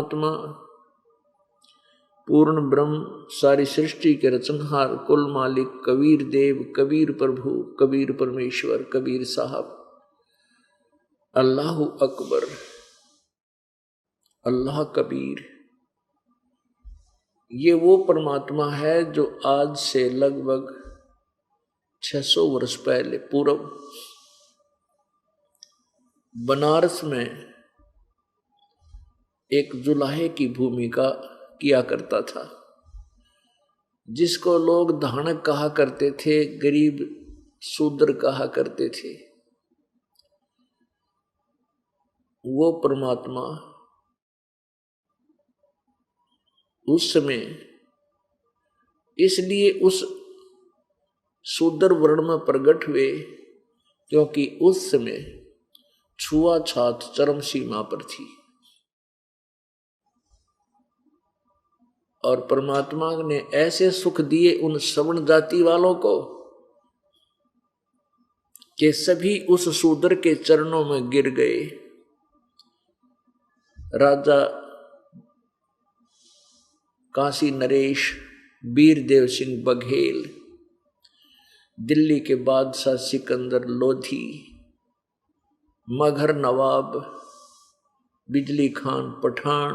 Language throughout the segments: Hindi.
आत्मा पूर्ण ब्रह्म, सारी सृष्टि के रचनहार, कुल मालिक, कबीर देव, कबीर प्रभु, कबीर परमेश्वर, कबीर साहब, अल्लाह अकबर, अल्लाह कबीर। ये वो परमात्मा है जो आज से लगभग 600 वर्ष पहले पूर्व बनारस में एक जुलाहे की भूमिका किया करता था, जिसको लोग धानक कहा करते थे, गरीब शूद्र कहा करते थे। वो परमात्मा उस समय इसलिए उस शूद्र वर्ण में प्रकट हुए क्योंकि उस समय छुआछूत चरम सीमा पर थी और परमात्मा ने ऐसे सुख दिए उन सवर्ण जाति वालों को कि सभी उस शूद्र के चरणों में गिर गए। राजा काशी नरेश, वीरदेव सिंह बघेल, दिल्ली के बादशाह सिकंदर लोधी, मगहर नवाब, बिजली खान पठान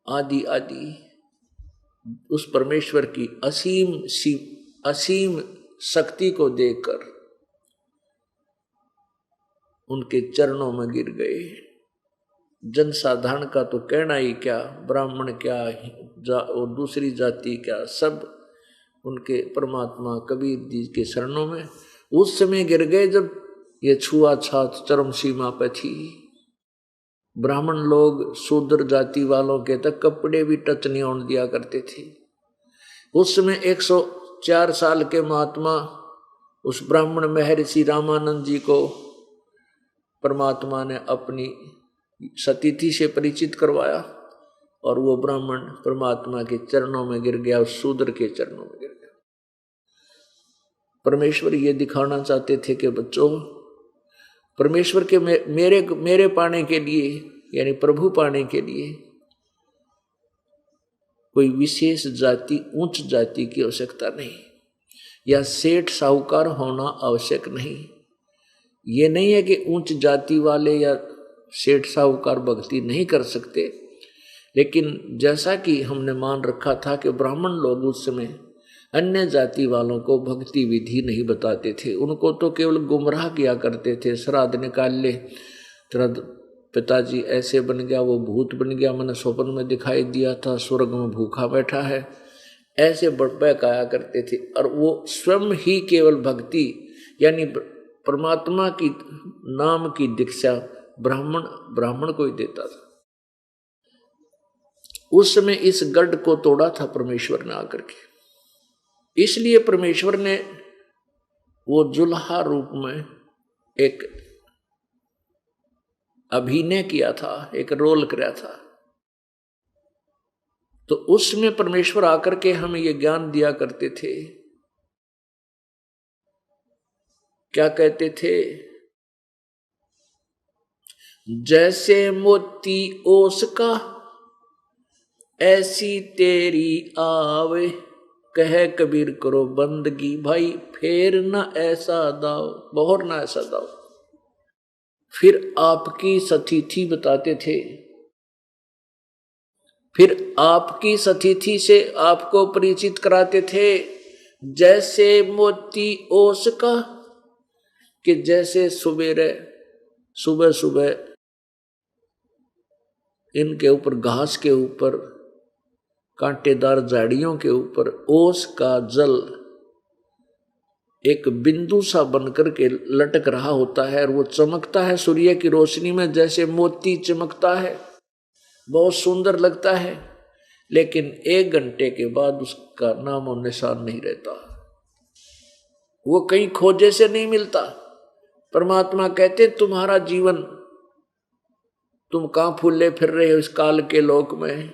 आदि आदि उस परमेश्वर की असीम शक्ति को देखकर उनके चरणों में गिर गए। जनसाधारण का तो कहना ही क्या, ब्राह्मण क्या और दूसरी जाति क्या, सब उनके परमात्मा कबीर जी के शरणों में उस समय गिर गए जब ये छुआछूत चरम सीमा पर थी। ब्राह्मण लोग शूद्र जाति वालों के तक कपड़े भी टच नहीं होने दिया करते थे। उस समय 104 साल के महात्मा उस ब्राह्मण महर्षि रामानंद जी को परमात्मा ने अपनी सतीथि से परिचित करवाया और वो ब्राह्मण परमात्मा के चरणों में गिर गया, उस शूद्र के चरणों में गिर गया। परमेश्वर ये दिखाना चाहते थे कि बच्चों, परमेश्वर के मेरे पाने के लिए यानी प्रभु पाने के लिए कोई विशेष जाति, उच्च जाति की आवश्यकता नहीं, या सेठ साहूकार होना आवश्यक नहीं। ये नहीं है कि उच्च जाति वाले या सेठ साहूकार भक्ति नहीं कर सकते, लेकिन जैसा कि हमने मान रखा था कि ब्राह्मण लोग उस समय अन्य जाति वालों को भक्ति विधि नहीं बताते थे, उनको तो केवल गुमराह किया करते थे। श्राद्ध निकाल ले, तेरा पिताजी ऐसे बन गया, वो भूत बन गया, मैंने स्वप्न में दिखाई दिया था, स्वर्ग में भूखा बैठा है, ऐसे बहकाया करते थे। और वो स्वयं ही केवल भक्ति यानी परमात्मा की नाम की दीक्षा ब्राह्मण को ही देता था। उस समय इस गढ़ को तोड़ा था परमेश्वर ने आकर के, इसलिए परमेश्वर ने वो जुल्हा रूप में एक अभिनय किया था, एक रोल किया था। तो उसमें परमेश्वर आकर के हमें ये ज्ञान दिया करते थे। क्या कहते थे? जैसे मोती ओस का ऐसी तेरी आवे, कहे कबीर करो बंदगी भाई, फेर ना ऐसा दाव, बहुर ना ऐसा दाव। फिर आपकी सतिथि बताते थे, फिर आपकी सतिथि से आपको परिचित कराते थे। जैसे मोती ओस का, कि जैसे सुबह सुबह इनके ऊपर, घास के ऊपर, कांटेदार झाड़ियों के ऊपर ओस का जल एक बिंदु सा बनकर के लटक रहा होता है और वो चमकता है सूर्य की रोशनी में, जैसे मोती चमकता है, बहुत सुंदर लगता है। लेकिन 1 घंटे के बाद उसका नाम और निशान नहीं रहता, वो कहीं खोजे से नहीं मिलता। परमात्मा कहते तुम्हारा जीवन, तुम कहां फूले फिर रहे हो इस काल के लोक में,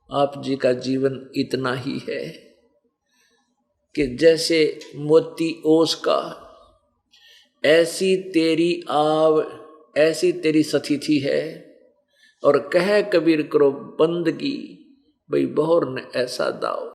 आप जी का जीवन इतना ही है कि जैसे मोती ओस का, ऐसी तेरी आव, ऐसी तेरी सतिथि है और कह कबीर करो बंदगी, भाई बहुर ने ऐसा दाव।